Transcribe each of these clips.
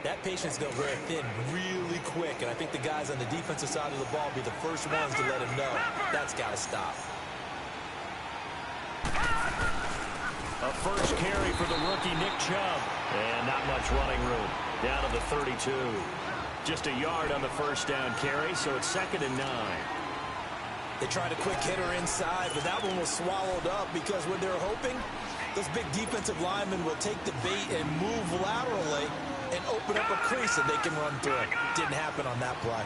That patience going to wear thin really quick, and I think the guys on the defensive side of the ball will be the first ones to let him know that's got to stop. A first carry for the rookie Nick Chubb. And not much running room. Down to the 32. Just a yard on the first down carry, so it's 2nd and 9. They tried a quick hitter inside, but that one was swallowed up because when they're hoping, those big defensive linemen will take the bait and move laterally and open up a crease that they can run through. Didn't happen on that play.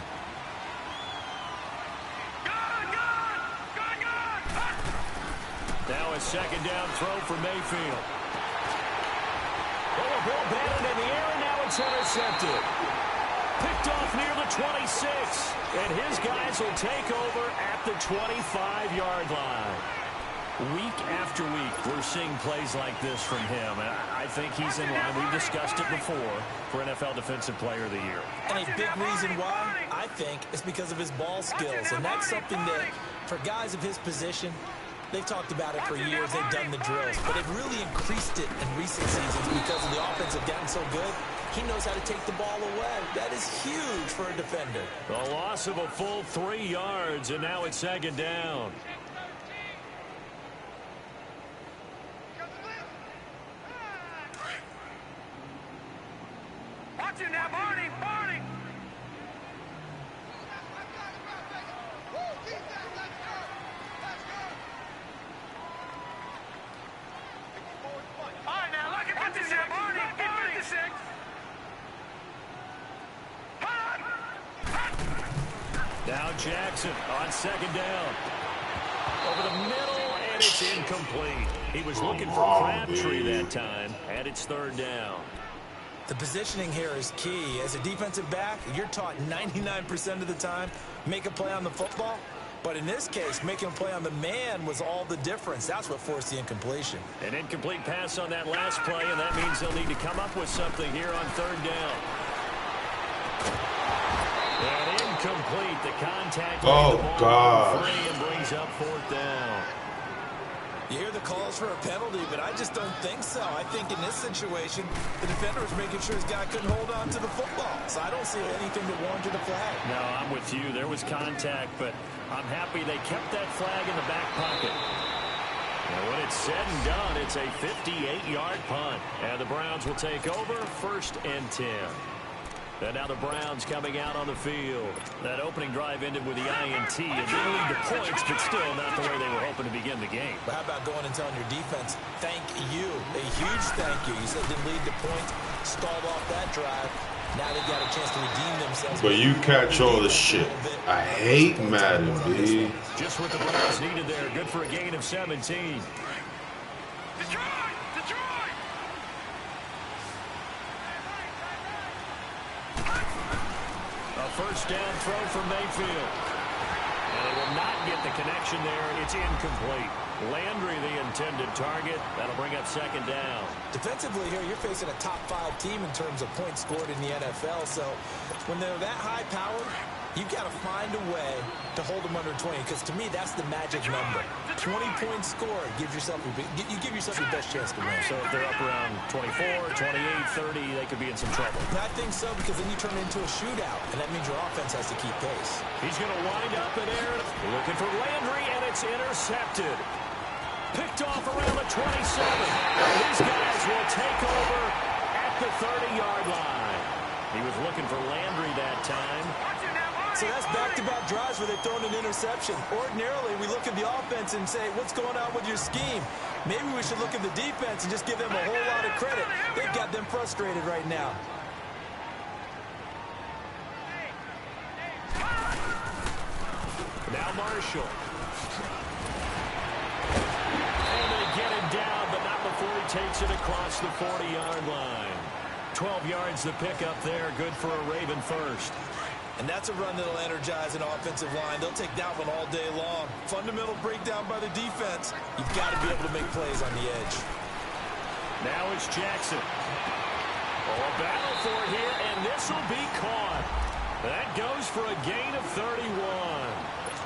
Now a 2nd down throw for Mayfield. Oh, a ball batted in the air, and now it's intercepted. Picked off near the 26, and his guys will take over at the 25-yard line. Week after week, we're seeing plays like this from him, and I think he's in line. We've discussed it before for NFL Defensive Player of the Year. And a big reason why, I think, is because of his ball skills, and that's something that, for guys of his position, they've talked about it for years. They've done the drills, but they've really increased it in recent seasons because of the offense have gotten so good. He knows how to take the ball away. That is huge for a defender. The loss of a full 3 yards, and now it's 2nd down. Watch it now, Barney, Barney. All right, now look at 56, Barney, get 56. Now Jackson on 2nd down. Over the middle, and it's incomplete. He was looking for Crabtree that time, and it's 3rd down. The positioning here is key. As a defensive back, you're taught 99% of the time, make a play on the football. But in this case, making a play on the man was all the difference. That's what forced the incompletion. An incomplete pass on that last play, and that means they'll need to come up with something here on 3rd down. And incomplete. The contact. Oh, God. And brings up 4th down. You hear the calls for a penalty, but I just don't think so. I think in this situation, the defender was making sure his guy couldn't hold on to the football. So I don't see anything that warranted a flag. No, I'm with you. There was contact, but I'm happy they kept that flag in the back pocket. And when it's said and done, it's a 58-yard punt. And the Browns will take over 1st and 10. And now the Browns coming out on the field. That opening drive ended with the INT. It didn't lead to points, but still not the way they were hoping to begin the game. But how about going and telling your defense, thank you, a huge thank you. You said it didn't lead to points, stalled off that drive. Now they got a chance to redeem themselves. But you catch all the shit. I hate Madden, B. Just what the Browns needed there. Good for a gain of 17. Detroit! Detroit! A 1st down throw for Mayfield. And they will not get the connection there. It's incomplete. Landry, the intended target. That'll bring up 2nd down. Defensively here, you're facing a top-5 team in terms of points scored in the NFL. So when they're that high-powered, you've got to find a way to hold them under 20. Because to me, that's the magic number. 20 points scored gives yourself you give yourself your best chance to win. So if they're up around 24, 28, 30, they could be in some trouble. I think so, because then you turn it into a shootout, and that means your offense has to keep pace. He's going to wind up in air, looking for Landry, and it's intercepted. Picked off around the 27. These guys will take over at the 30-yard line. He was looking for Landry that time. So that's back-to-back drives where they've thrown an interception. Ordinarily, we look at the offense and say, what's going on with your scheme? Maybe we should look at the defense and just give them a whole lot of credit. They've got them frustrated right now. Now Marshall. And they get him down, but not before he takes it across the 40-yard line. 12 yards to pick up there. Good for a Raven first. And that's a run that'll energize an offensive line. They'll take that one all day long. Fundamental breakdown by the defense. You've got to be able to make plays on the edge. Now it's Jackson. Oh, a battle for it here, and this will be caught. That goes for a gain of 31.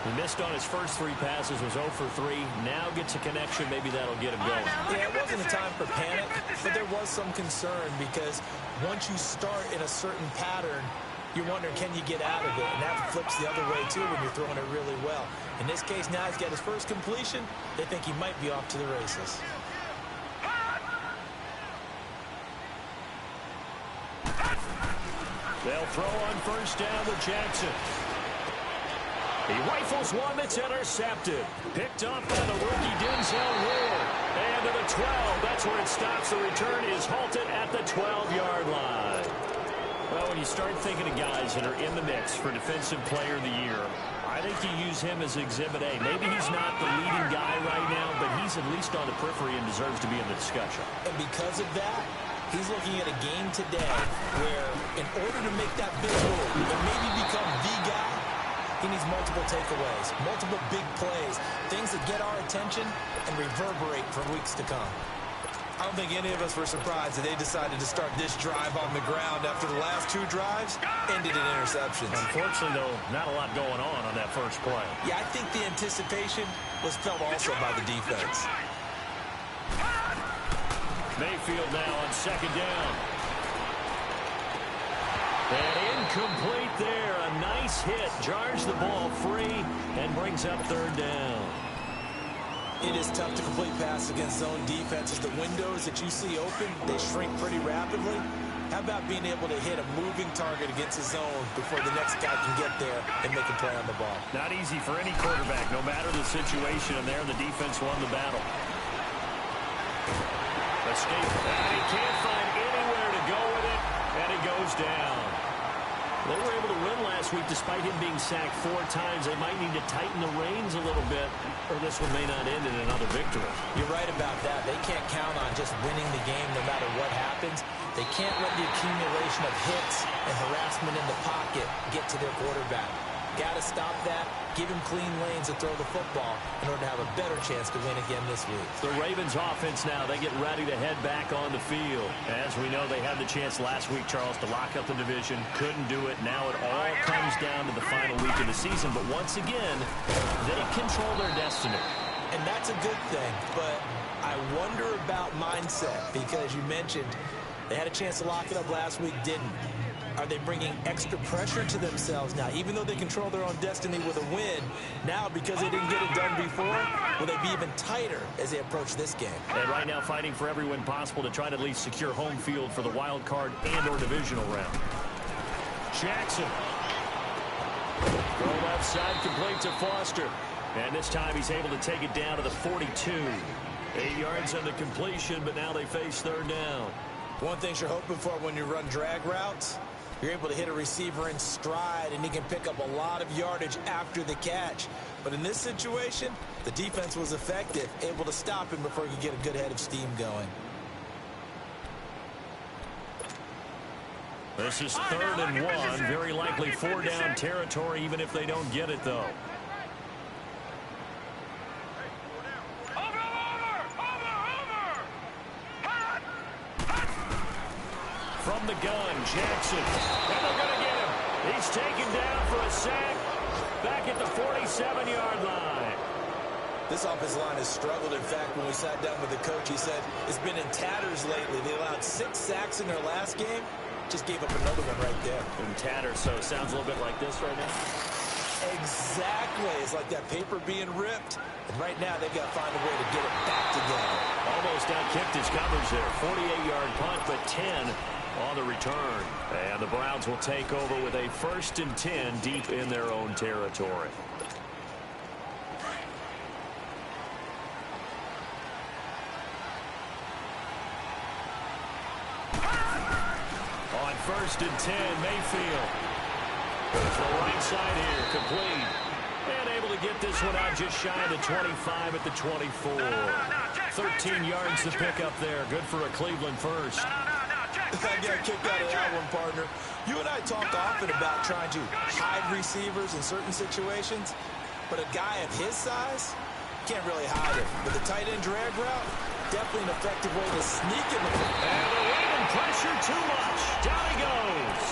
He missed on his first 3 passes, was 0 for 3. Now gets a connection. Maybe that'll get him going. Yeah, it wasn't a time for panic, but there was some concern because once you start in a certain pattern, you're wondering, can you get out of it? And that flips the other way, too, when you're throwing it really well. In this case, now he's got his first completion. They think he might be off to the races. They'll throw on first down with Jackson. He rifles one that's intercepted. Picked up by the rookie Denzel Ward. And to the 12. That's where it stops. The return is halted at the 12-yard line. Well, when you start thinking of guys that are in the mix for Defensive Player of the Year, I think you use him as Exhibit A. Maybe he's not the leading guy right now, but he's at least on the periphery and deserves to be in the discussion. And because of that, he's looking at a game today where in order to make that big move and maybe become the guy, he needs multiple takeaways, multiple big plays, things that get our attention and reverberate for weeks to come. I don't think any of us were surprised that they decided to start this drive on the ground after the last 2 drives ended in interceptions. Unfortunately, though, not a lot going on that first play. Yeah, I think the anticipation was felt also by the defense. Mayfield now on second down. And incomplete there. A nice hit. Jars the ball free and brings up third down. It is tough to complete passes against zone defenses. The windows that you see open, they shrink pretty rapidly. How about being able to hit a moving target against a zone before the next guy can get there and make a play on the ball? Not easy for any quarterback, no matter the situation. And there, the defense won the battle. Escape. And he can't find anywhere to go with it, and he goes down. They were able to win last week despite him being sacked 4 times. They might need to tighten the reins a little bit, or this one may not end in another victory. You're right about that. They can't count on just winning the game no matter what happens. They can't let the accumulation of hits and harassment in the pocket get to their quarterback. Got to stop that, give him clean lanes to throw the football in order to have a better chance to win again this week. The Ravens offense now, they get ready to head back on the field. As we know, they had the chance last week, Charles, to lock up the division. Couldn't do it. Now it all comes down to the final week of the season. But once again, they control their destiny. And that's a good thing. But I wonder about mindset because you mentioned they had a chance to lock it up last week, didn't. Are they bringing extra pressure to themselves now? Even though they control their own destiny with a win, now because they didn't get it done before, will they be even tighter as they approach this game? And right now fighting for every win possible to try to at least secure home field for the wild card and or divisional round. Jackson. Throw left side, complete to Foster. And this time he's able to take it down to the 42. 8 yards on the completion, but now they face third down. One thing you're hoping for when you run drag routes, you're able to hit a receiver in stride, and he can pick up a lot of yardage after the catch. But in this situation, the defense was effective, able to stop him before he could get a good head of steam going. This is 3rd and 1. Very likely 4-down territory, even if they don't get it, though. From the gun, Jackson. And they're going to get him. He's taken down for a sack back at the 47-yard line. This offensive line has struggled. In fact, when we sat down with the coach, he said it's been in tatters lately. They allowed 6 sacks in their last game. Just gave up another one right there. In tatters, so it sounds a little bit like this right now. Exactly. It's like that paper being ripped. And right now, they've got to find a way to get it back together. Almost outkicked his coverage there. 48-yard punt, but 10 on the return. And the Browns will take over with a 1st and 10 deep in their own territory. On 1st and 10, Mayfield. To the right side here, complete. And able to get this one out just shy of the 25 at the 24. 13 yards to pick up there. Good for a Cleveland first. I got a kick out of that one, partner. You and I talk often about trying to hide receivers in certain situations, but a guy of his size can't really hide it. With a tight end drag route, definitely an effective way to sneak in the and the Raven pressure too much. Down he goes.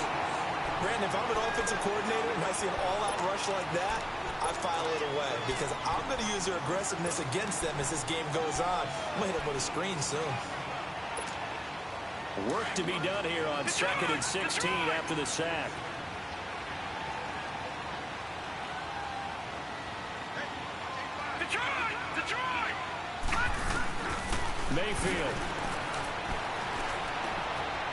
Brandon, if I'm an offensive coordinator and I see an all-out rush like that, I file it away because I'm going to use their aggressiveness against them as this game goes on. I'm going to hit them with a screen soon. Work to be done here on 2nd and 16 after the sack. Detroit! Mayfield.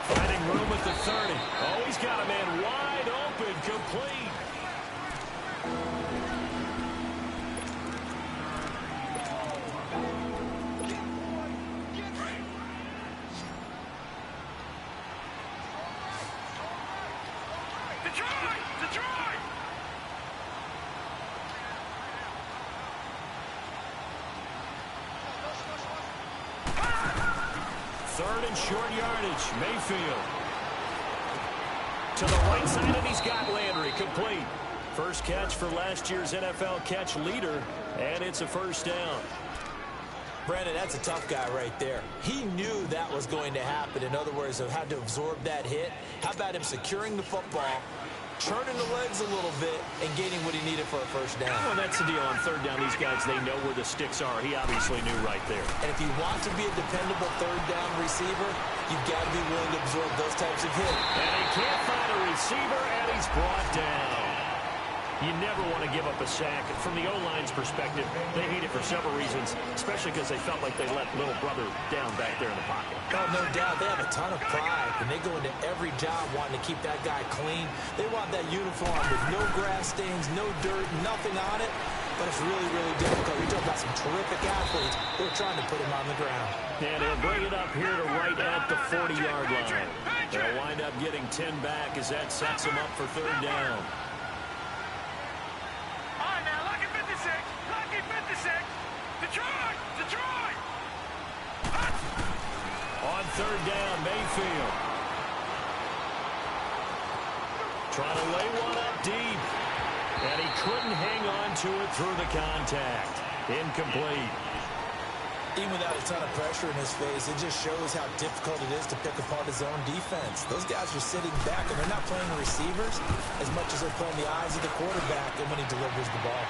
Finding room at the 30. Oh, he's got a man wide open, complete. Detroit! 3rd and short yardage. Mayfield. To the right side, and he's got Landry, complete. First catch for last year's NFL catch leader, and it's a first down. Brandon, that's a tough guy right there. He knew that was going to happen. In other words, he had to absorb that hit. How about him securing the football, turning the legs a little bit, and gaining what he needed for a first down? Well, that's the deal on 3rd down. These guys, they know where the sticks are. He obviously knew right there. And if you want to be a dependable 3rd down receiver, you've got to be willing to absorb those types of hits. And he can't find a receiver, and he's brought down. You never want to give up a sack. From the O-line's perspective, they hate it for several reasons, especially because they felt like they let little brother down back there in the pocket. Oh, no doubt. They have a ton of pride, and they go into every job wanting to keep that guy clean. They want that uniform with no grass stains, no dirt, nothing on it. But it's really, really difficult. You're talking about some terrific athletes who are trying to put him on the ground. And he'll bring it up here to right at the 40-yard line. They'll wind up getting 10 back as that sets them up for 3rd down. Detroit! On 3rd down, Mayfield. Trying to lay one up deep. And he couldn't hang on to it through the contact. Incomplete. Even without a ton of pressure in his face, it just shows how difficult it is to pick apart his own defense. Those guys are sitting back, and they're not playing receivers as much as they're playing the eyes of the quarterback and when he delivers the ball.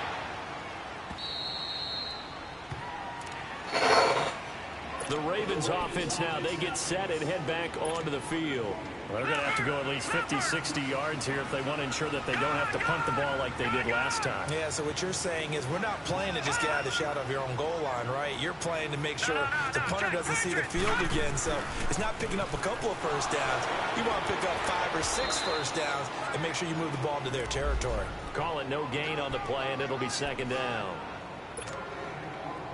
The Ravens offense now, they get set and head back onto the field. Well, they're going to have to go at least 50, 60 yards here if they want to ensure that they don't have to punt the ball like they did last time. Yeah, so what you're saying is we're not playing to just get out of the shadow of your own goal line, right? You're playing to make sure the punter doesn't see the field again. So it's not picking up a couple of first downs. You want to pick up 5 or 6 first downs and make sure you move the ball into their territory. Call it no gain on the play, and it'll be 2nd down.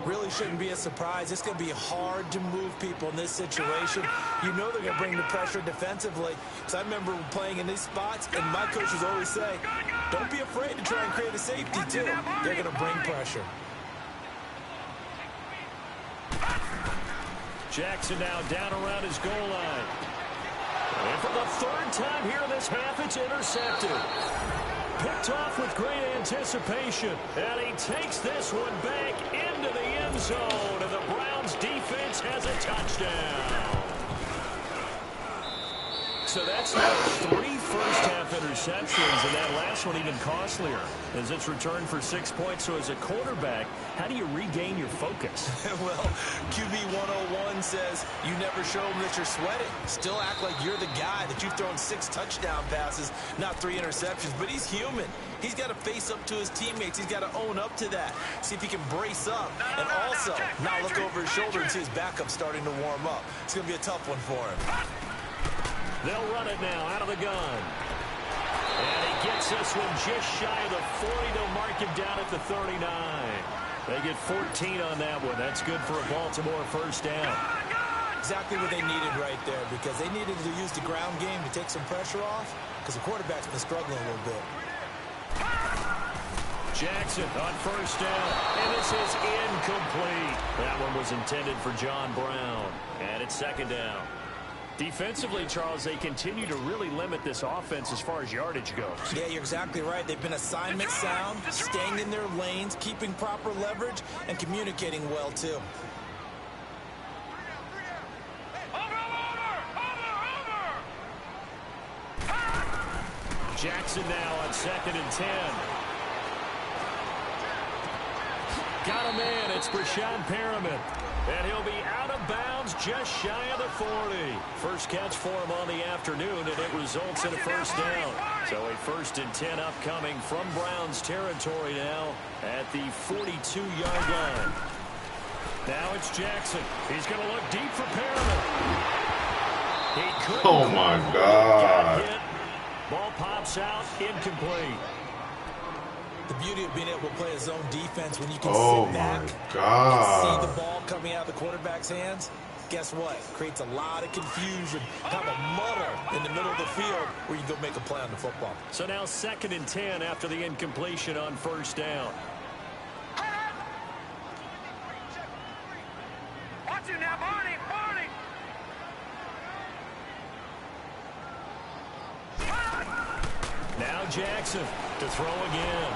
Really shouldn't be a surprise. It's going to be hard to move people in this situation. You know they're going to bring the pressure defensively. Because I remember playing in these spots, and my coaches always say, don't be afraid to try and create a safety, too. They're going to bring pressure. Jackson now down around his goal line. And for the 3rd time here in this half, it's intercepted. Picked off with great anticipation. And he takes this one back into the end zone. And the Browns defense has a touchdown. So that's now 3 first-half interceptions, and that last one even costlier as it's returned for 6 points. So as a quarterback, how do you regain your focus? Well, QB 101 says you never show them that you're sweating. Still act like you're the guy, that you've thrown 6 touchdown passes, not 3 interceptions. But he's human. He's got to face up to his teammates. He's got to own up to that. See if he can brace up. And also, not look over his shoulder and see his backup starting to warm up. It's going to be a tough one for him. They'll run it now out of the gun. And he gets this one just shy of the 40. They'll mark him down at the 39. They get 14 on that one. That's good for a Baltimore first down. Exactly what they needed right there, because they needed to use the ground game to take some pressure off, because the quarterback's been struggling a little bit. Jackson on first down, and this is incomplete. That one was intended for John Brown, and it's 2nd down. Defensively, Charles, they continue to really limit this offense as far as yardage goes. Yeah, you're exactly right. They've been assignment sound, staying in their lanes, keeping proper leverage, and communicating well, too. Jackson now on 2nd and 10. Got a man. It's Brashad Perriman. And he'll be out of bounds just shy of the 40. First catch for him on the afternoon, and it results in a first down. So a 1st and 10 upcoming from Browns territory now at the 42-yard line. Now it's Jackson. He's going to look deep for Perriman. Oh, my God. Ball pops out, incomplete. The beauty of being able to play a zone defense when you can sit back and see the ball coming out of the quarterback's hands, guess what? Creates a lot of confusion, kind of a muddle in the middle of the field where you go make a play on the football. So now 2nd and 10 after the incompletion on first down. Watch him now, Barney! Now Jackson to throw again.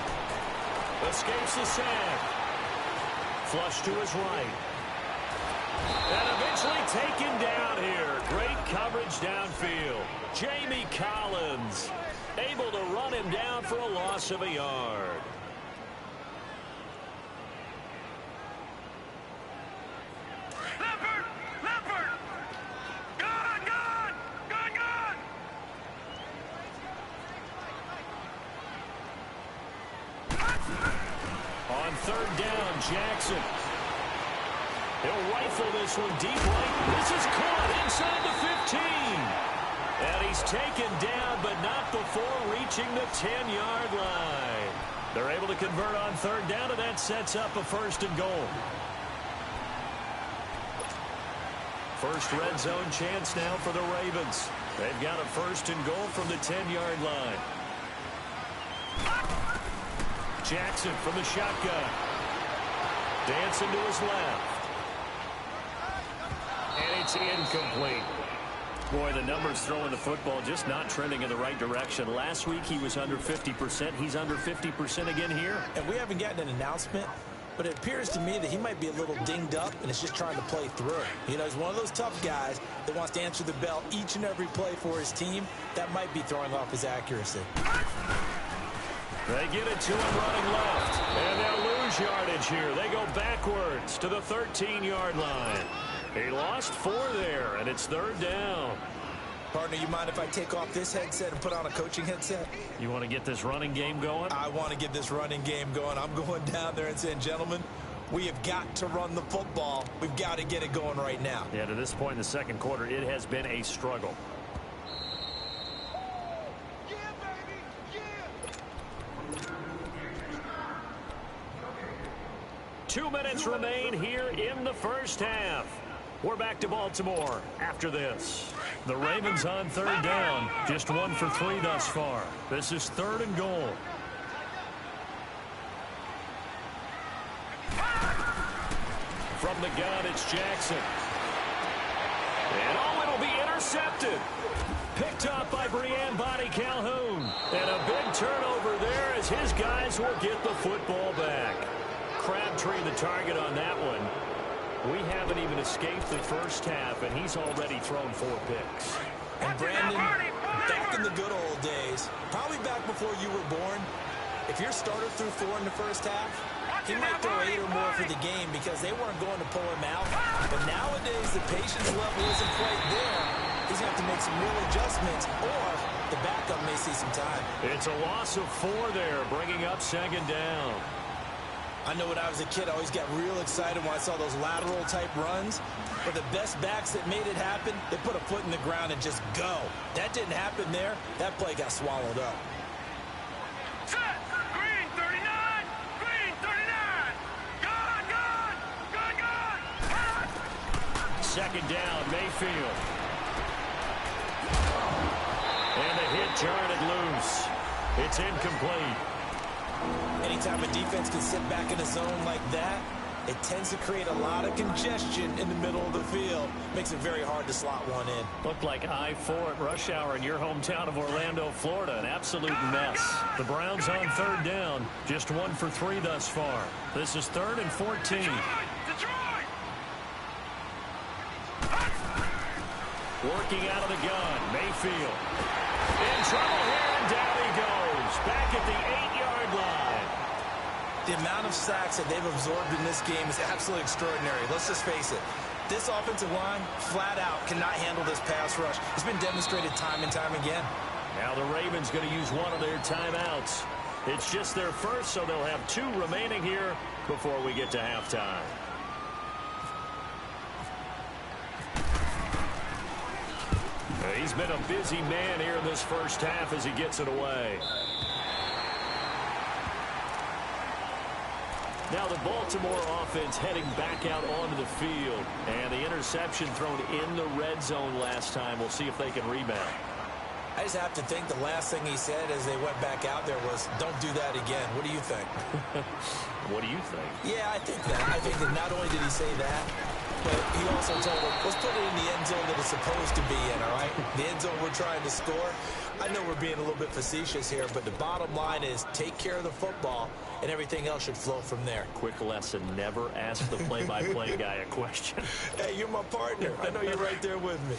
Escapes the sack. Flush to his right. And eventually taken down here. Great coverage downfield. Jamie Collins able to run him down for a loss of a yard. Leopard! Gone! On 3rd down, Jackson. He'll rifle this one deep right. This is caught inside the 15. And he's taken down, but not before reaching the 10-yard line. They're able to convert on 3rd down, and that sets up a 1st and goal. First red zone chance now for the Ravens. They've got a 1st and goal from the 10-yard line. Jackson from the shotgun. Dancing to his left. And it's incomplete. Boy, the numbers throwing the football just not trending in the right direction. Last week he was under 50%. He's under 50% again here. And we haven't gotten an announcement, but it appears to me that he might be a little dinged up and is just trying to play through. You know, he's one of those tough guys that wants to answer the bell each and every play for his team. That might be throwing off his accuracy. They get it to him running left. And they'll lose yardage here. They go backwards to the 13-yard line. He lost 4 there, and it's 3rd down. Partner, you mind if I take off this headset and put on a coaching headset? You want to get this running game going? I want to get this running game going. I'm going down there and saying, gentlemen, we have got to run the football. We've got to get it going right now. Yeah, to this point in the 2nd quarter, it has been a struggle. 2 minutes remain here in the first half. We're back to Baltimore after this. The Ravens on 3rd down. Just 1 for 3 thus far. This is 3rd and goal. From the gun, it's Jackson. And it'll be intercepted. Picked up by Breanne Body Calhoun. And a big turnover there as his guys will get the football back. Crabtree the target on that one. We haven't even escaped the first half, and he's already thrown 4 picks. And Brandon, back in the good old days, probably back before you were born, if your starter threw 4 in the first half, he might throw 8 or more for the game because they weren't going to pull him out. But nowadays, the patience level isn't quite there. He's going to have to make some real adjustments, or the backup may see some time. It's a loss of 4 there, bringing up 2nd down. I know when I was a kid, I always got real excited when I saw those lateral-type runs. But the best backs that made it happen, they put a foot in the ground and just go. That didn't happen there. That play got swallowed up. Set! Green 39! Green 39! Gone! 2nd down, Mayfield. And the hit jarred it loose. It's incomplete. Anytime a defense can sit back in a zone like that, it tends to create a lot of congestion in the middle of the field. Makes it very hard to slot one in. Looked like I-4 at rush hour in your hometown of Orlando, Florida. An absolute mess. The Browns on 3rd down. Just 1 for 3 thus far. This is 3rd and 14. Detroit! Working out of the gun. Mayfield. In trouble here, and down he The amount of sacks that they've absorbed in this game is absolutely extraordinary. Let's just face it. This offensive line, flat out, cannot handle this pass rush. It's been demonstrated time and time again. Now the Ravens going to use one of their timeouts. It's just their first, so they'll have 2 remaining here before we get to halftime. He's been a busy man here in this first half as he gets it away. Now the Baltimore offense heading back out onto the field. And the interception thrown in the red zone last time. We'll see if they can rebound. I just have to think the last thing he said as they went back out there was, don't do that again. What do you think? What do you think? Yeah, I think that. I think that not only did he say that, but he also told him, let's put it in the end zone that it's supposed to be in, all right? The end zone we're trying to score. I know we're being a little bit facetious here, but the bottom line is take care of the football, and everything else should flow from there. Quick lesson, never ask the play-by-play guy a question. Hey, you're my partner. I know you're right there with me.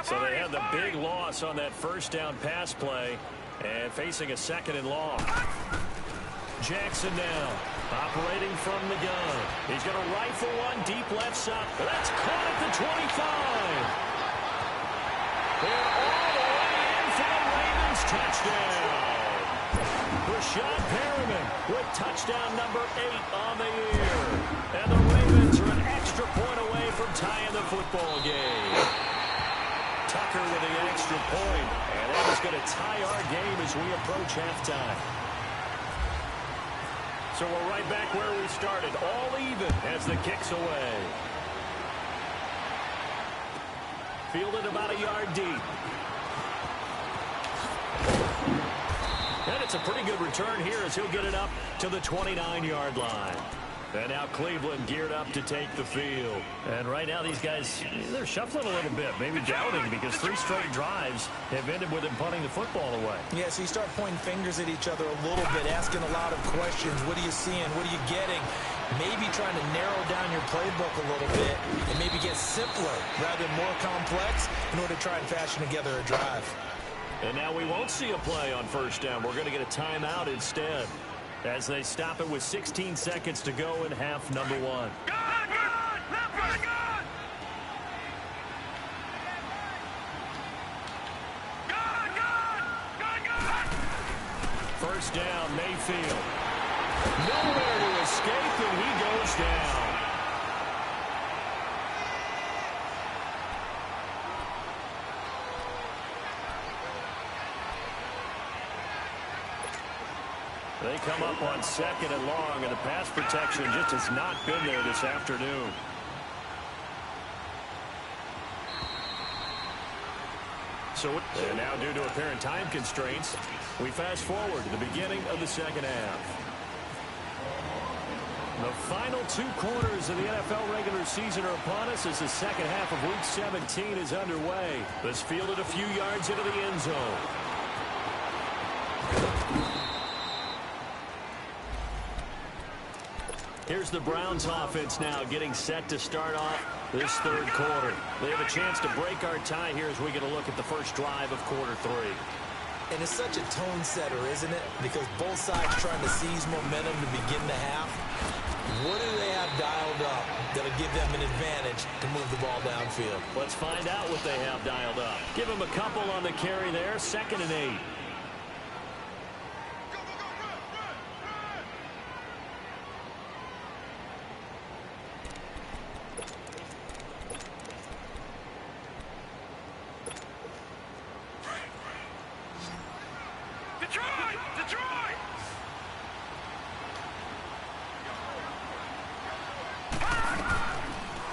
So they had the big loss on that first down pass play, and facing a 2nd and long. Jackson now, operating from the gun. He's going to rifle one deep left side. That's caught at the 25. And all the way in for the Ravens touchdown. Rashad Perriman with touchdown number 8 on the year. And the Ravens are an extra point away from tying the football game. Tucker with the extra point. And that is going to tie our game as we approach halftime. So we're right back where we started, all even as the kick's away. Fielded about a yard deep. And it's a pretty good return here as he'll get it up to the 29-yard line. And now Cleveland geared up to take the field. And right now these guys, they're shuffling a little bit, maybe doubting, because 3 straight drives have ended with them punting the football away. Yeah, so you start pointing fingers at each other a little bit, asking a lot of questions. What are you seeing? What are you getting? Maybe trying to narrow down your playbook a little bit and maybe get simpler rather than more complex in order to try and fashion together a drive. And now we won't see a play on first down. We're going to get a timeout instead, as they stop it with 16 seconds to go in half number 1. First down, Mayfield. Nowhere to escape, and he goes down. They come up on 2nd and long, and the pass protection just has not been there this afternoon. And now, due to apparent time constraints, we fast forward to the beginning of the second half. The final 2 quarters of the NFL regular season are upon us as the second half of Week 17 is underway. This fielded a few yards into the end zone. Here's the Browns offense now getting set to start off this 3rd quarter. They have a chance to break our tie here as we get a look at the first drive of quarter 3. And it's such a tone setter, isn't it? Because both sides trying to seize momentum to begin the half. What do they have dialed up that'll give them an advantage to move the ball downfield? Let's find out what they have dialed up. Give them a couple on the carry there, 2nd and 8.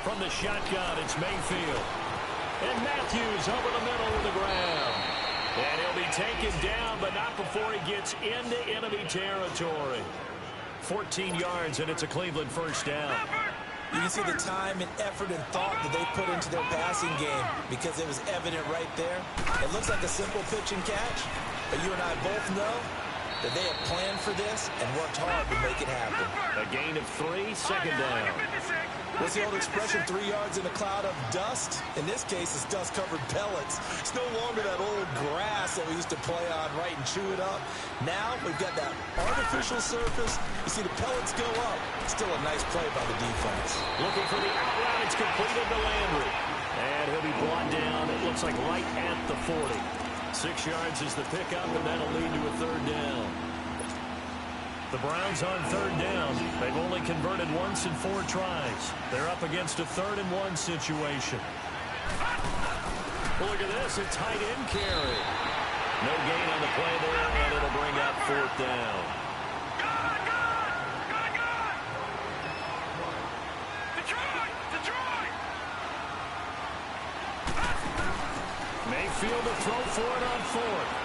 From the shotgun, it's Mayfield. And Matthews over the middle of the ground. And he'll be taken down, but not before he gets into enemy territory. 14 yards, and it's a Cleveland first down. You can see the time and effort and thought that they put into their passing game because it was evident right there. It looks like a simple pitch and catch, but you and I both know that they have planned for this and worked hard to make it happen. A gain of 3, 2nd down. What's the old expression, 3 yards in a cloud of dust? In this case, it's dust-covered pellets. It's no longer that old grass that we used to play on, right, and chew it up. Now we've got that artificial surface. You see the pellets go up. Still a nice play by the defense. Looking for the out route. It's completed to Landry. And he'll be brought down, it looks like right at the 40. 6 yards is the pickup, and that'll lead to a third down. The Browns on third down. They've only converted once in 4 tries. They're up against a 3rd-and-1 situation. Look at this, a tight end carry. No gain on the play there, and it'll bring up 4th down. Mayfield to throw for it on 4th.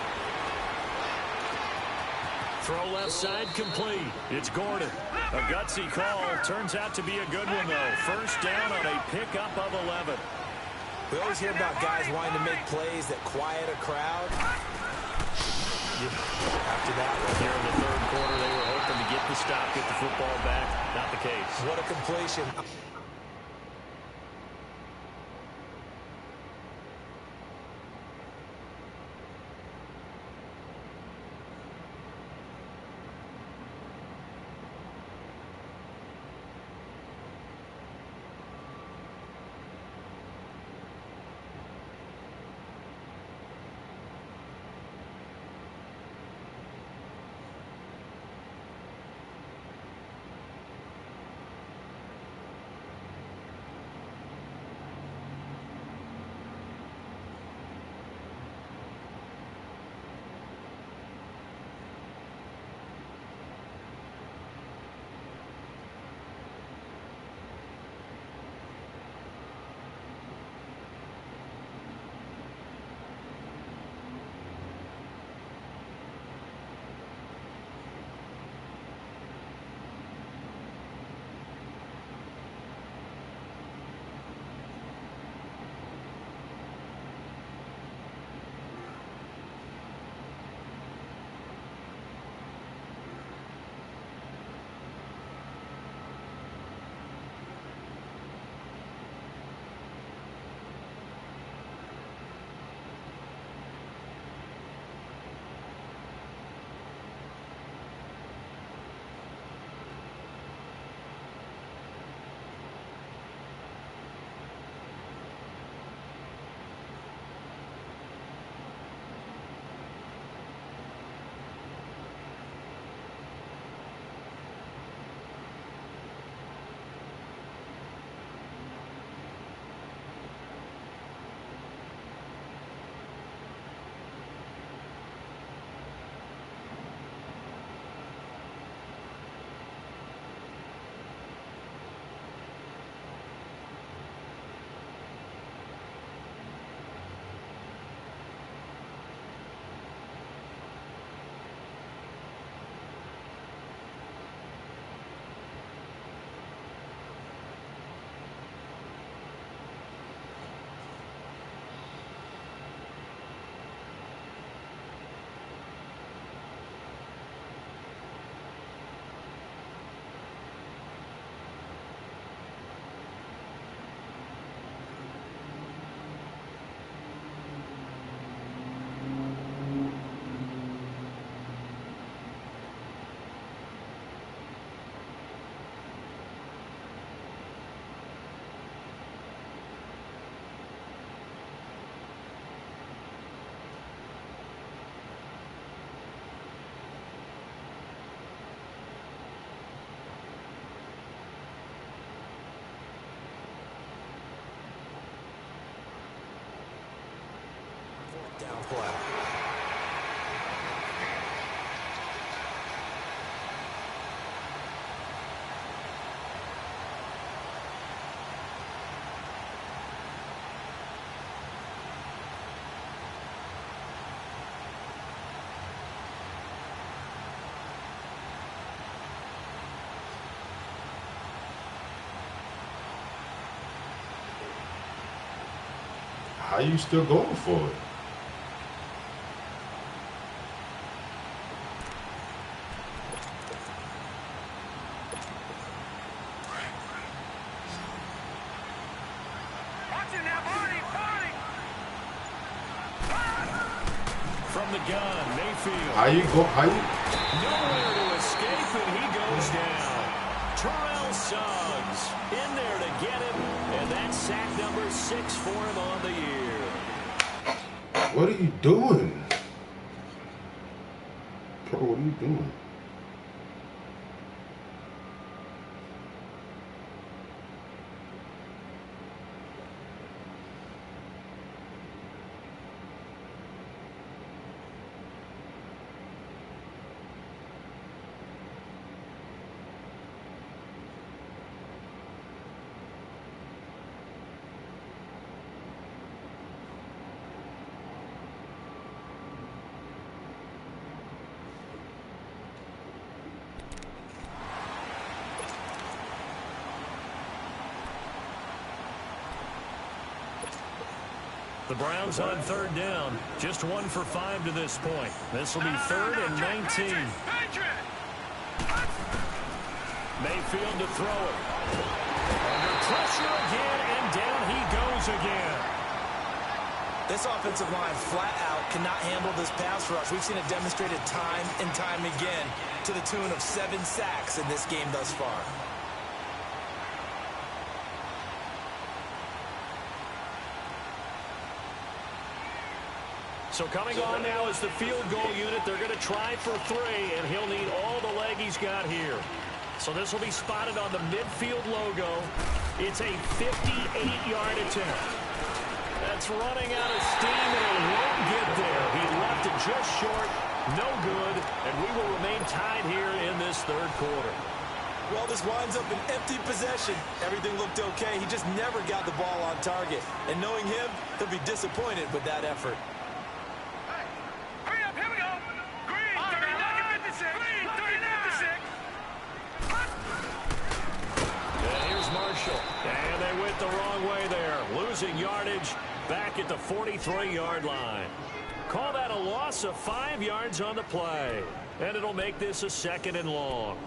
Throw left side complete. It's Gordon. A gutsy call. Turns out to be a good one, though. First down on a pickup of 11. We always hear about guys wanting to make plays that quiet a crowd. After that, here in the 3rd quarter, they were hoping to get the stop, get the football back. Not the case. What a completion. Down play. How you still going for it? gun, Mayfield. How you go? How you? Nowhere to escape, and he goes down. Terrell Suggs in there to get him, and that's sack number 6 for him on the year. What are you doing? Bro, what are you doing? The Browns on 3rd down. Just 1 for 5 to this point. This will be 3rd and 19. Mayfield to throw it. Under pressure again, and down he goes again. This offensive line flat out cannot handle this pass rush. We've seen it demonstrated time and time again to the tune of 7 sacks in this game thus far. So coming on now is the field goal unit. They're going to try for 3, and he'll need all the leg he's got here. So this will be spotted on the midfield logo. It's a 58-yard attempt. That's running out of steam, and it won't get there. He left it just short. No good, and we will remain tied here in this 3rd quarter. Well, this winds up an empty possession. Everything looked okay. He just never got the ball on target. And knowing him, he'll be disappointed with that effort. And they went the wrong way there. Losing yardage back at the 43-yard line. Call that a loss of 5 yards on the play. And it'll make this a 2nd and long.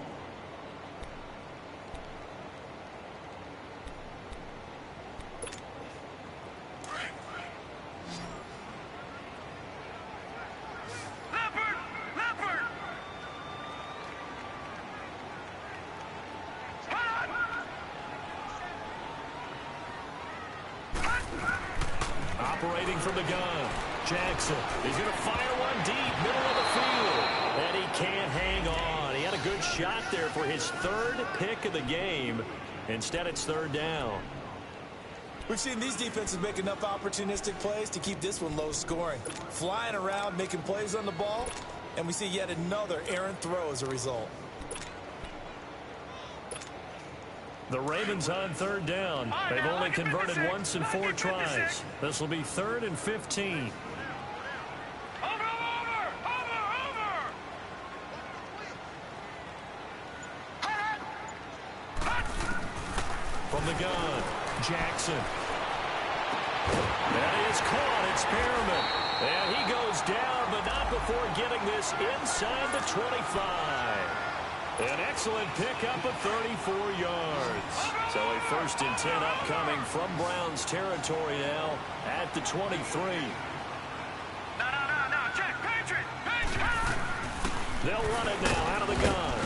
Operating from the gun, Jackson. He's going to fire one deep, middle of the field. And he can't hang on. He had a good shot there for his 3rd pick of the game. Instead, it's 3rd down. We've seen these defenses make enough opportunistic plays to keep this one low scoring. Flying around, making plays on the ball, and we see yet another errant throw as a result. The Ravens on 3rd down. They've only converted once in 4 tries. This will be 3rd and 15. From the gun, Jackson. That is caught. It's Perriman. And he goes down, but not before getting this inside the 25. An excellent pickup of 34 yards. So a 1st and 10 upcoming from Browns territory now at the 23. No, check, Patriot. They'll run it now out of the gun.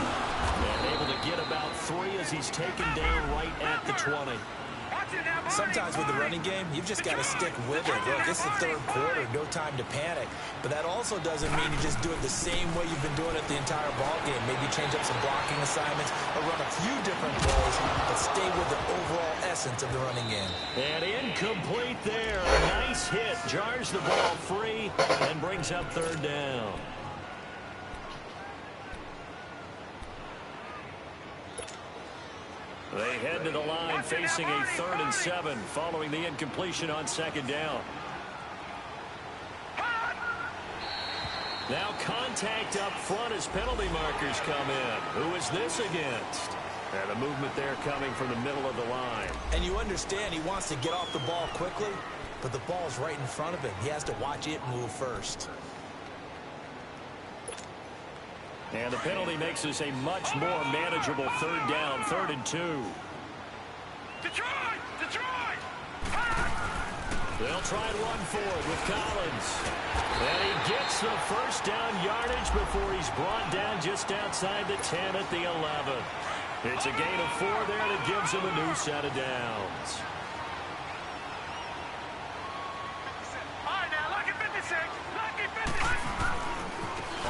And able to get about 3 as he's taken down right at the 20. Sometimes with the running game, you've just got to stick with it. Look, it's the 3rd quarter, no time to panic. But that also doesn't mean you just do it the same way you've been doing it the entire ball game. Maybe change up some blocking assignments or run a few different plays, but stay with the overall essence of the running game. And incomplete there. A nice hit. Jars the ball free and brings up 3rd down. They head to the line facing a 3rd and 7 following the incompletion on 2nd down. Now contact up front as penalty markers come in. Who is this against? And a movement there coming from the middle of the line. And you understand he wants to get off the ball quickly, but the ball's right in front of him. He has to watch it move first. And the penalty makes this a much more manageable 3rd down, 3rd and 2. Detroit! They'll try and run for it with Collins. And he gets the first down yardage before he's brought down just outside the 10 at the 11. It's a gain of 4 there that gives him a new set of downs. All right, now, lucky 56. Lucky 56.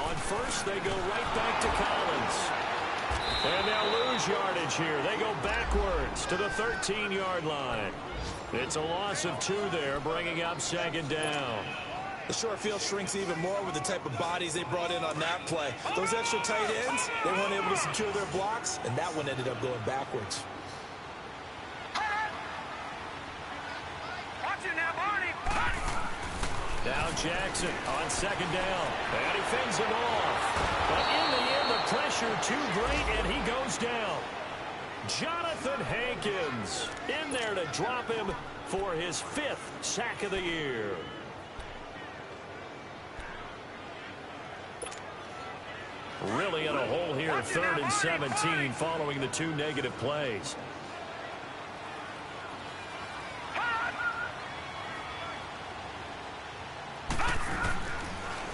On first, they go right back to Collins. And they'll lose yardage here. They go backwards to the 13-yard line. It's a loss of 2 there, bringing up second down. The short field shrinks even more with the type of bodies they brought in on that play. Those extra tight ends, they weren't able to secure their blocks, and that one ended up going backwards. Watch it now, Barney. Now Jackson on second down. And he fends him off. But in the end, the pressure too great, and he goes down. Jonathan Hankins in there to drop him for his 5th sack of the year. Really in a hole here, 3rd and 17 following the 2 negative plays.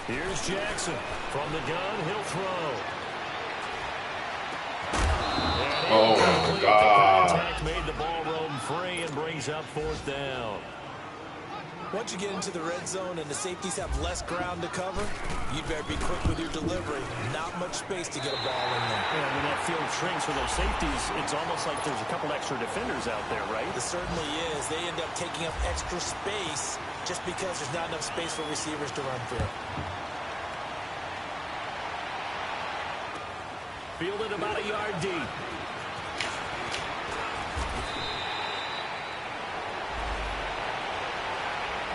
Here's Jackson from the gun. He'll throw. Oh, my God. The contact made the ball roam free and brings up 4th down. Once you get into the red zone and the safeties have less ground to cover, you better be quick with your delivery. Not much space to get a ball in there. Yeah, when that field shrinks for those safeties, it's almost like there's a couple extra defenders out there, right? It certainly is. They end up taking up extra space just because there's not enough space for receivers to run through. Fielded about a yard deep.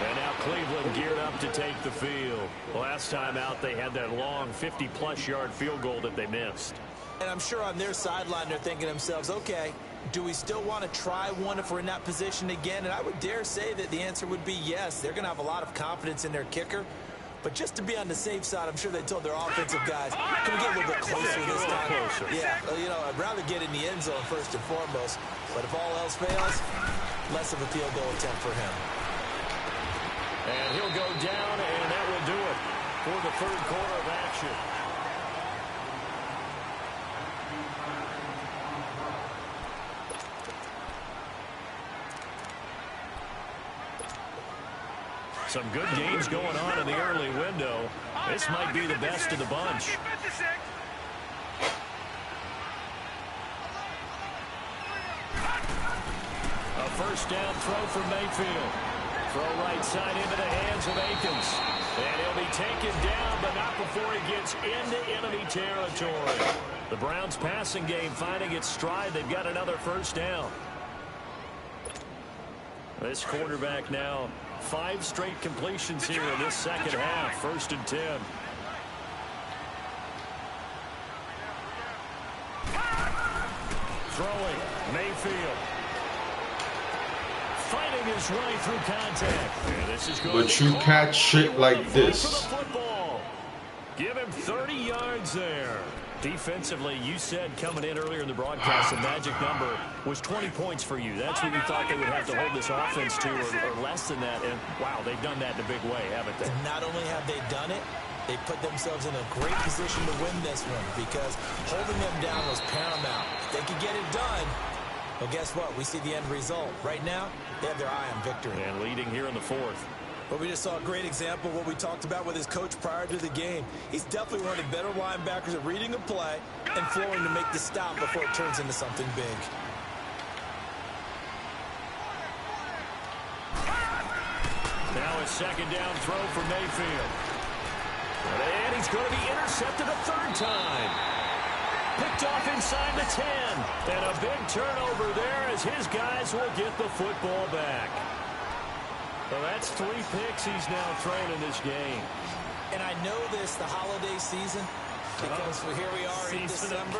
And now Cleveland geared up to take the field. Last time out, they had that long 50-plus yard field goal that they missed. And I'm sure on their sideline, they're thinking to themselves, okay, do we still want to try one if we're in that position again? And I would dare say that the answer would be yes. They're going to have a lot of confidence in their kicker. But just to be on the safe side, I'm sure they told their offensive guys, can we get a little bit closer this time? Yeah, you know, I'd rather get in the end zone first and foremost. But if all else fails, less of a field goal attempt for him. And he'll go down, and that will do it for the 3rd quarter of action. Some good games going on in the early window. This might be the best of the bunch. A first down throw from Mayfield. Throw right side into the hands of Akins. And he'll be taken down, but not before he gets into enemy territory. The Browns passing game finding its stride. They've got another first down. This quarterback now 5 straight completions here in this second half. 1st and 10. Throwing, Mayfield. Fighting his way through contact. And this is going But you catch shit like this. Give him 30 yards there. Defensively, you said coming in earlier in the broadcast, the magic number was 20 points for you. That's what you thought they would have to hold this offense to, or less than that. And, wow, they've done that in a big way, haven't they? And not only have they done it, they put themselves in a great position to win this one because holding them down was paramount. If they could get it done, well, guess what? We see the end result. Right now, they have their eye on victory. And leading here in the 4th. But we just saw a great example of what we talked about with his coach prior to the game. He's definitely one of the better linebackers at reading a play and flowing to make the stop before it turns into something big. Now a second down throw for Mayfield. And he's going to be intercepted a 3rd time. Picked off inside the 10. And a big turnover there as his guys will get the football back. Well, that's 3 picks he's now thrown in this game. And I know this, the holiday season, because here we are in December.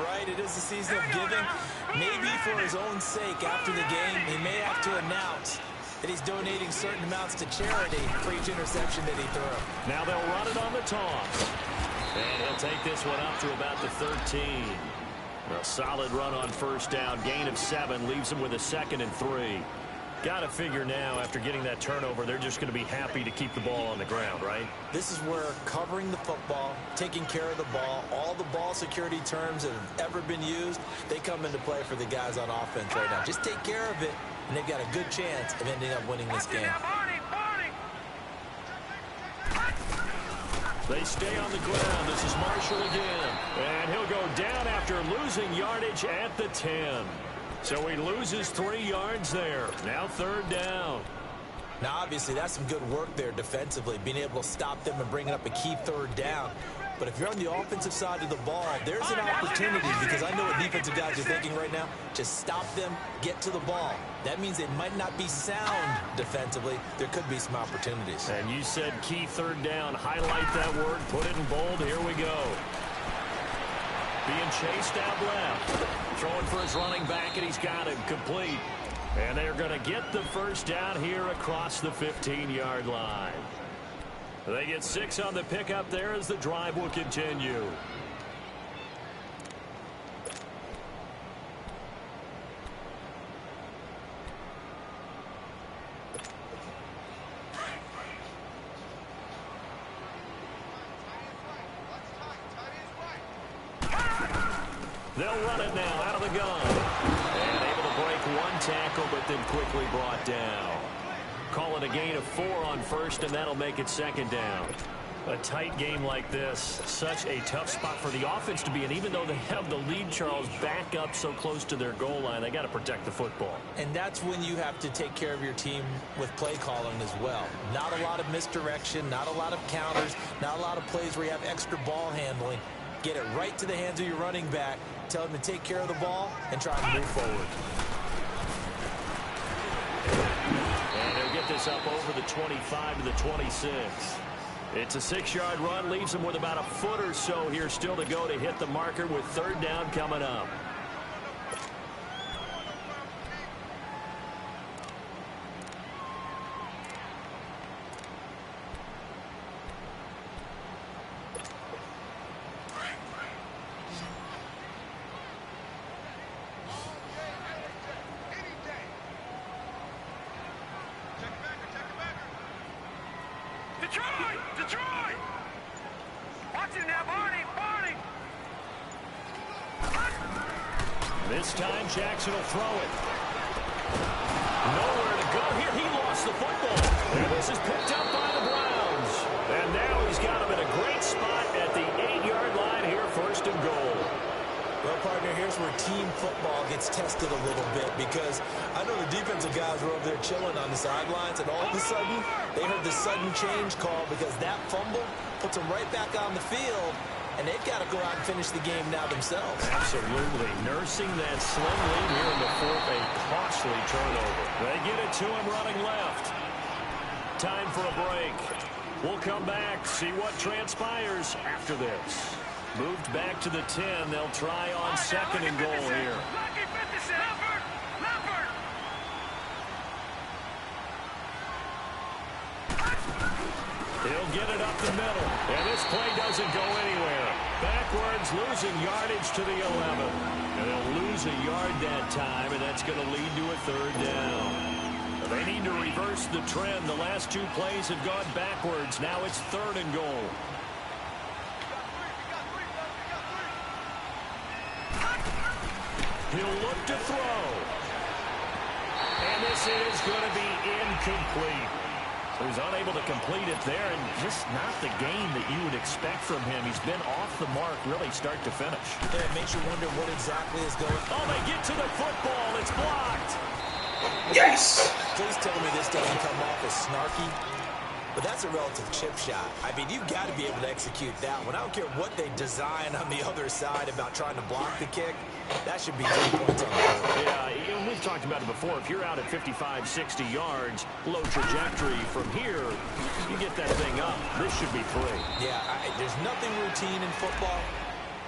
Right, it is the season of giving. Maybe for his own sake after the game, he may have to announce that he's donating certain amounts to charity for each interception that he threw. Now they'll run it on the toss. And he'll take this one up to about the 13. A solid run on first down. Gain of 7 leaves him with a 2nd and 3. Got to figure now, after getting that turnover, they're just going to be happy to keep the ball on the ground, right? This is where covering the football, taking care of the ball, all the ball security terms that have ever been used, they come into play for the guys on offense right now. Just take care of it, and they've got a good chance of ending up winning this game. They stay on the ground. This is Marshall again. And he'll go down after losing yardage at the 10. So he loses 3 yards there. Now 3rd down. Now, obviously, that's some good work there defensively, being able to stop them and bringing up a key 3rd down. But if you're on the offensive side of the ball, there's an opportunity, because I know what defensive guys are thinking right now. Just stop them, get to the ball. That means they might not be sound defensively. There could be some opportunities. And you said key 3rd down. Highlight that word. Put it in bold. Here we go. Being chased out left. Throwing for his running back, and he's got him complete. And they're going to get the 1st down here across the 15-yard line. They get 6 on the pickup there as the drive will continue. They'll run it now out of the gun. And able to break 1 tackle, but then quickly brought down. Call it a gain of 4 on 1st, and that'll make it 2nd down. A tight game like this, such a tough spot for the offense to be in. Even though they have the lead, Charles, back up so close to their goal line, they got to protect the football. And that's when you have to take care of your team with play calling as well. Not a lot of misdirection, not a lot of counters, not a lot of plays where you have extra ball handling. Get it right to the hands of your running back. Tell him to take care of the ball and try to move forward. And they'll get this up over the 25 to the 26. It's a 6-yard run. Leaves them with about a foot or so here still to go to hit the marker with 3rd down coming up. Detroit! Watch him now, Barney! This time Jackson will throw it. Nowhere to go here. He lost the football. And this is picked up by the Browns. And now he's got him in a great spot at the 8-yard line here, 1st and goal. Well, partner, here's where team football gets tested a little bit, because I know the defensive guys were over there chilling on the sidelines, and all of a sudden, they heard the sudden change call because that fumble puts them right back on the field, and they've got to go out and finish the game now themselves. Absolutely. Nursing that slim lead here in the 4th, a costly turnover. They get it to him running left. Time for a break. We'll come back, see what transpires after this. Moved back to the 10. They'll try on 2nd and goal here. He'll get it up the middle. And this play doesn't go anywhere. Backwards, losing yardage to the 11. And they'll lose a yard that time, and that's going to lead to a 3rd down. They need to reverse the trend. The last 2 plays have gone backwards. Now it's 3rd and goal. He'll look to throw. And this is going to be incomplete. So he's unable to complete it there, and just not the game that you would expect from him. He's been off the mark really start to finish. Yeah, it makes you wonder what exactly is going on. Oh, they get to the football. It's blocked. Yes! Please tell me this doesn't come off as snarky. But that's a relative chip shot. I mean, you've got to be able to execute that one. I don't care what they design on the other side about trying to block the kick. That should be 3 points on the board. Yeah, we've talked about it before. If you're out at 55, 60 yards, low trajectory from here, you get that thing up. This should be 3. Yeah, there's nothing routine in football,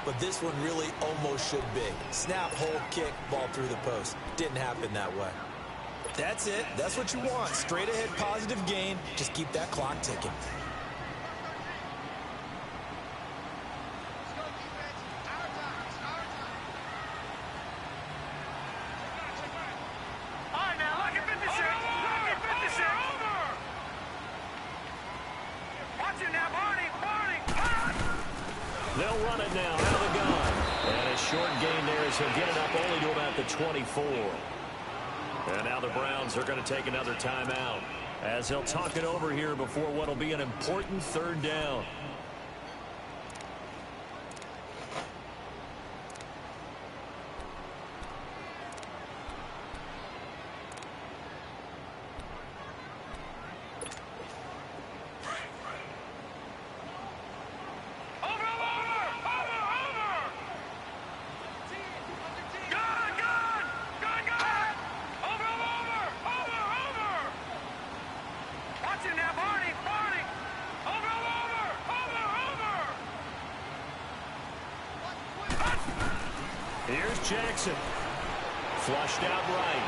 but this one really almost should be. Snap, hold, kick, ball through the post. Didn't happen that way. That's it. That's what you want. Straight ahead, positive gain. Just keep that clock ticking. All right, now, look at 56. They'll run it now out of the gun. And a short gain there as he'll get it up only to about the 24. And now the Browns are going to take another timeout as they'll talk it over here before what will be an important third down. Here's Jackson. Flushed out right.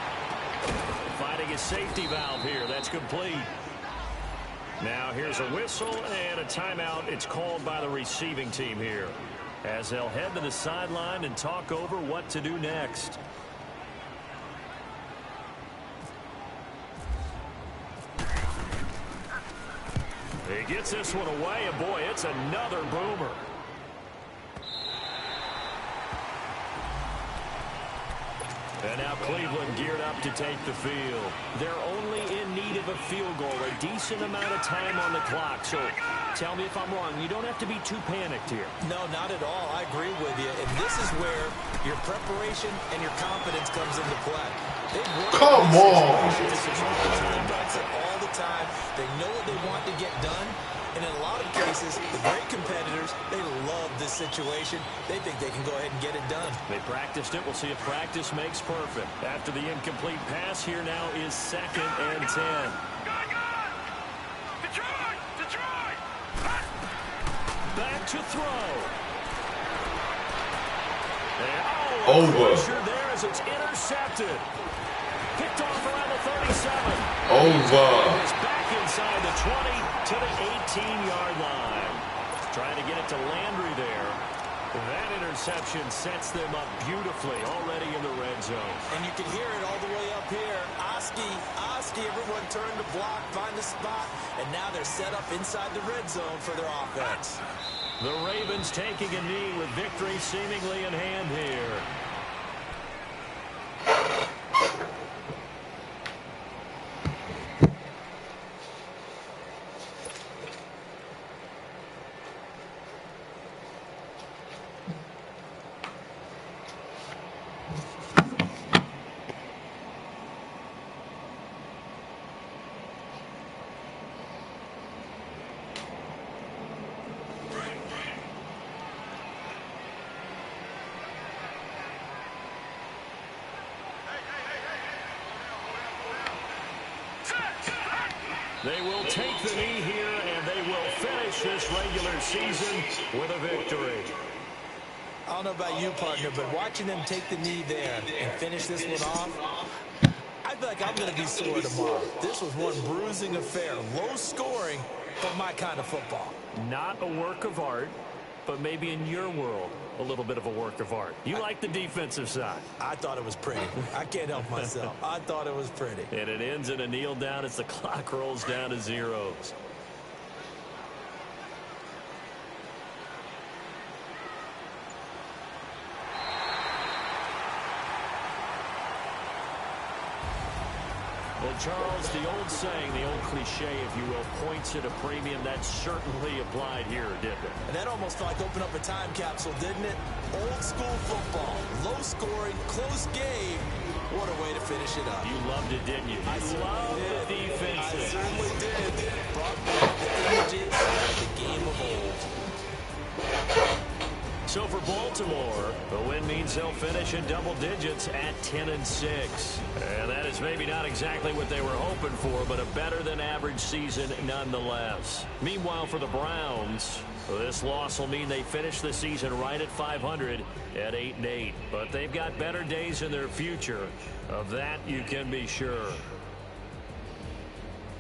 Finding his safety valve here. That's complete. Now here's a whistle and a timeout. It's called by the receiving team here as they'll head to the sideline and talk over what to do next. He gets this one away, and boy, it's another boomer. And now Cleveland geared up to take the field. They're only in need of a field goal, a decent amount of time on the clock. So tell me if I'm wrong. You don't have to be too panicked here. No, not at all. I agree with you. And this is where your preparation and your confidence comes into play. Come on. All the time. They know what they want to get done. And in a lot of cases, the great competitors, they love this situation. They think they can go ahead and get it done. They practiced it. We'll see if practice makes perfect. After the incomplete pass, here now is 2nd and 10. Detroit! Back to throw. And, over. Pressure there as it's intercepted. Picked off around the 37. Over. It's back inside the 20 to the 18-yard line. Trying to get it to Landry there. That interception sets them up beautifully already in the red zone. And you can hear it all the way up here. Oski, everyone turned to block, find the spot, and now they're set up inside the red zone for their offense. The Ravens taking a knee with victory seemingly in hand here. They will take the knee here, and they will finish this regular season with a victory. I don't know about you, partner, but watching them take the knee there and finish this one off, I feel like I'm going to be sore tomorrow. This was one bruising affair, low scoring, but my kind of football. Not a work of art, but maybe in your world, a little bit of a work of art. You like the defensive side. I thought it was pretty. I can't help myself. I thought it was pretty. And it ends in a kneel down as the clock rolls down to zeros. Well, Charles, the old saying, the old cliche, if you will, points at a premium. That certainly applied here, didn't it? And that almost felt like opened up a time capsule, didn't it? Old school football, low scoring, close game. What a way to finish it up. You loved it, didn't you? I loved the defense. I certainly did. Brought back the images of the game of old. So for Baltimore, the win means they'll finish in double digits at 10-6. And that is maybe not exactly what they were hoping for, but a better than average season nonetheless. Meanwhile, for the Browns, this loss will mean they finish the season right at 500 at 8-8. But they've got better days in their future. Of that, you can be sure.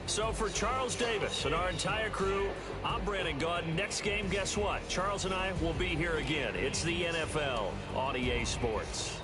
So for Charles Davis and our entire crew, I'm Brandon Gaudin. Next game, guess what? Charles and I will be here again. It's the NFL on EA Sports.